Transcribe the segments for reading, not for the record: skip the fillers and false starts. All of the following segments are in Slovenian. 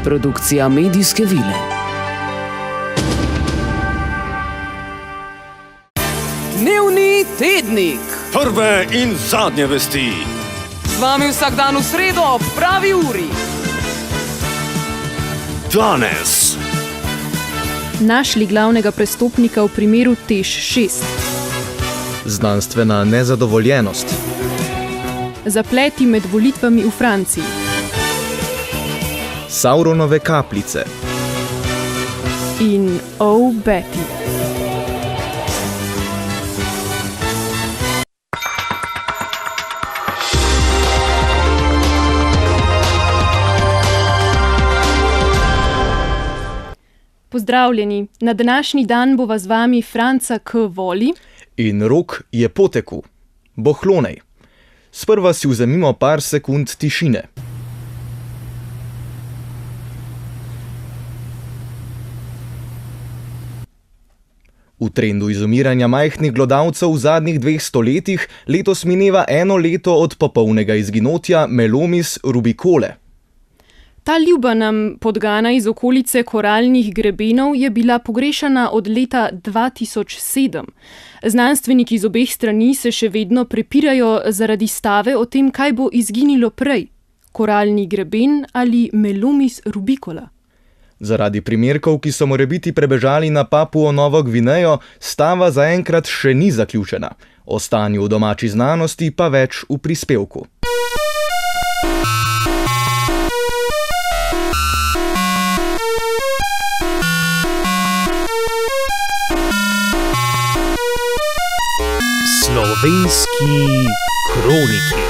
Produkcija medijske vile. Dnevni tednik. Prve in zadnje vesti. Z vami vsak dan v sredo ob pravi uri. Danes. Našli glavnega prestopnika v primeru TEŠ 6. Znanstvena nezadovoljenost. Zapleti med volitvami v Franciji. Sauronove kapljice. In Oh Betty. Pozdravljeni, na današnji dan bova z vami Franca K. Voli In Rok je poteku. Bohlonej. Sprva si vzemimo par sekund tišine. V trendu izumiranja majhnih glodavcev v zadnjih 2 stoletjih letos mineva 1 leto od popolnega izginotja Melomis rubicole. Ta ljuba nam podgana iz okolice koralnih grebenov je bila pogrešana od leta 2007. Znanstveniki z obeh strani se še vedno prepirajo zaradi stave o tem, kaj bo izginilo prej, koralni greben ali Melomis rubicola. Zaradi primerkov, ki so morebiti prebežali na Papuo Novo Gvinejo, stava zaenkrat še ni zaključena. O stanju v domači znanosti pa več v prispevku. Slovenski kroniki.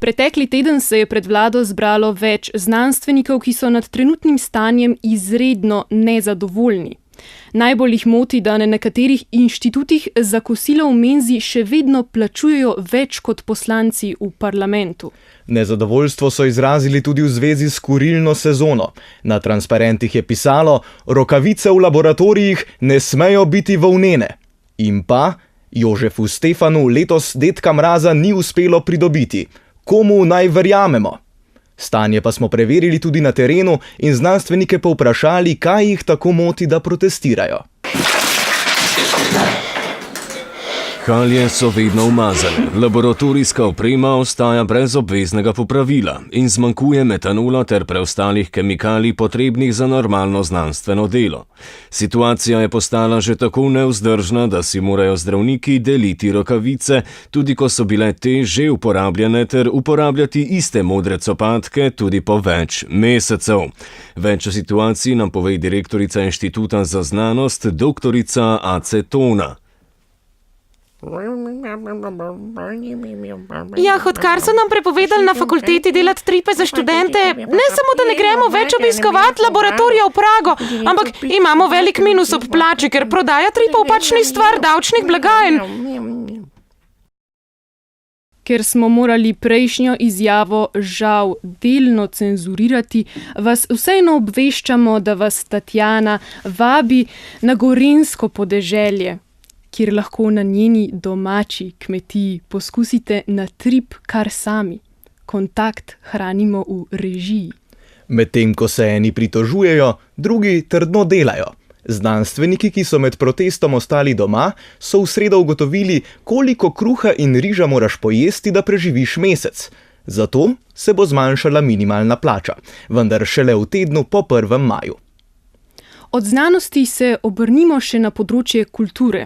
Pretekli teden se je pred vlado zbralo več znanstvenikov, ki so nad trenutnim stanjem izredno nezadovoljni. Najbolj jih moti, da na nekaterih inštitutih za kosilo v menzi še vedno plačujejo več kot poslanci v parlamentu. Nezadovoljstvo so izrazili tudi v zvezi s kurilno sezono. Na transparentih je pisalo: rokavice v laboratorijih ne smejo biti volnene. In pa Jožefu Stefanu letos dedka Mraza ni uspelo pridobiti. Komu naj verjamemo? Stanje pa smo preverili tudi na terenu in znanstvenike povprašali, kaj jih tako moti, da protestirajo. Halje so vedno umazane, laboratorijska oprema ostaja brez obveznega popravila in zmanjkuje metanola ter preostalih kemikalij potrebnih za normalno znanstveno delo. Situacija je postala že tako nevzdržna, da si morajo zdravniki deliti rokavice, tudi ko so bile te že uporabljene, ter uporabljati iste modre copatke tudi po več mesecev. Več o situaciji nam pove direktorica Inštituta za znanost, doktorica Acetona. Ja, odkar so nam prepovedali na fakulteti delati tripe za študente, ne samo, da ne gremo več obiskovati laboratorija v Prago, ampak imamo velik minus ob plači, ker prodaja tripov pač ni stvar davčnih blagajn. Ker smo morali prejšnjo izjavo žal delno cenzurirati, vas vseeno obveščamo, da vas Tatjana vabi na gorenjsko podeželje, kjer lahko na njeni domači kmetiji poskusite na trip kar sami. Kontakt hranimo v režiji. Medtem ko se eni pritožujejo, drugi trdno delajo. Znanstveniki, ki so med protestom ostali doma, so v sredo ugotovili, koliko kruha in riža moraš pojesti, da preživiš mesec. Zato se bo zmanjšala minimalna plača, vendar šele v tednu po 1. maju. Od znanosti se obrnimo še na področje kulture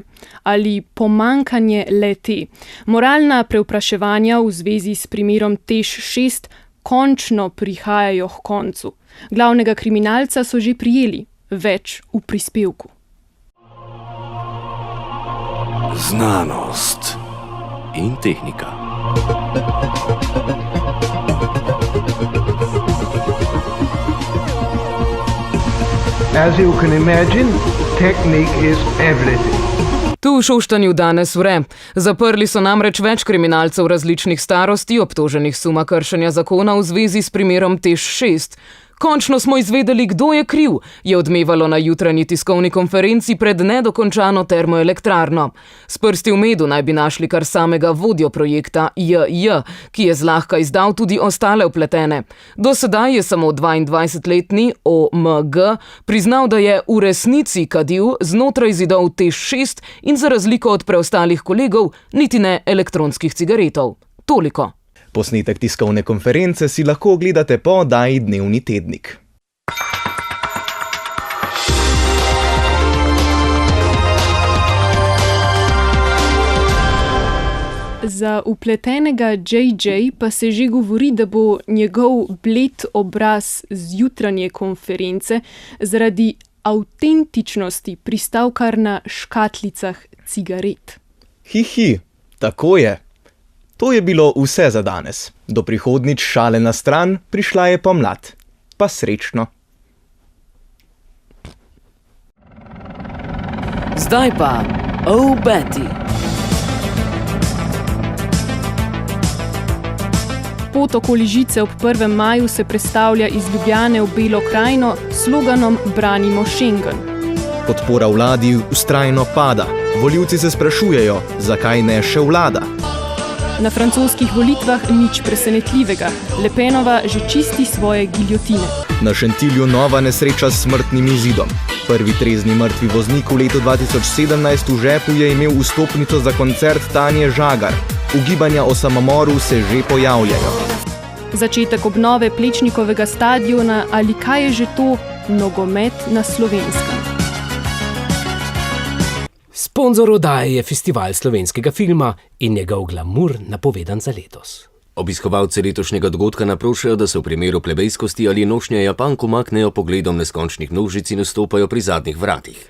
ali pomankanje le-te. Moralna prevpraševanja v zvezi s primerom TEŠ 6 končno prihajajo h koncu. Glavnega kriminalca so že prijeli, več v prispevku. Znanost in tehnika. As you can imagine, technique is everything. Tu v Šoštanju danes vre. Zaprli so namreč več kriminalcev različnih starosti, obtoženih suma kršenja zakona v zvezi s primerom TEŠ 6. Končno smo izvedeli, kdo je kriv, je odmevalo na jutranji tiskovni konferenci pred nedokončano termoelektrarno. S prsti v medu naj bi našli kar samega vodjo projekta JJ, ki je zlahka izdal tudi ostale vpletene. Do sedaj je samo 22-letni OMG priznal, da je v resnici kadil znotraj zidov TEŠ6 in za razliko od preostalih kolegov niti ne elektronskih cigaretov. Toliko. Posnetek tiskovne konference si lahko ogledate po oddaji Dnevni tednik. Za vpletenega JJ pa se že govori, da bo njegov bled obraz z jutranje konference zaradi avtentičnosti pristal kar na škatlicah cigaret. Hihi, tako je. To je bilo vse za danes. Do prihodnjič šale na stran, prišla je pomlad. Pa srečno. Zdaj pa, oh Betty. Pot okoli žice ob 1. maju se prestavlja iz Ljubljane v Belo krajino s sloganom Branimo Schengen. Podpora vladi vztrajno pada. Volivci se sprašujejo, zakaj ne še vlada. Na francoskih volitvah nič presenetljivega. Le Penova že čisti svoje giljotine. Na Šentilju nova nesreča s smrtnim izidom. Prvi trezni mrtvi voznik v letu 2017 v žepu je imel vstopnico za koncert Tanje Žagar. Ugibanja o samomoru se že pojavljajo. Začetek obnove Plečnikovega stadiona ali kaj je že to nogomet na Slovenskem. Sponzor oddaje je Festival slovenskega filma in njegov glamur napovedan za letos. Obiskovalci letošnjega dogodka naprošajo, da se v primeru plebejskosti ali nošnje Japank umaknejo pogledom neskončnih množic in vstopajo pri zadnjih vratih.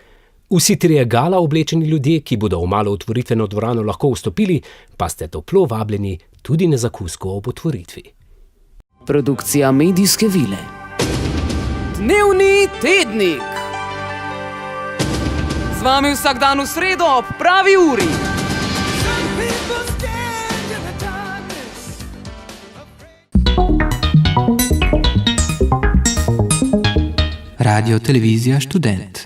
Vsi trije gala oblečeni ljudje, ki bodo v malo otvoritveno dvorano lahko vstopili, pa ste toplo vabljeni tudi na zakusko ob otvoritvi. Produkcija medijske vile. Dnevni tednik. Z vami vsak dan v sredo ob pravi uri. Radio Televizija Študent.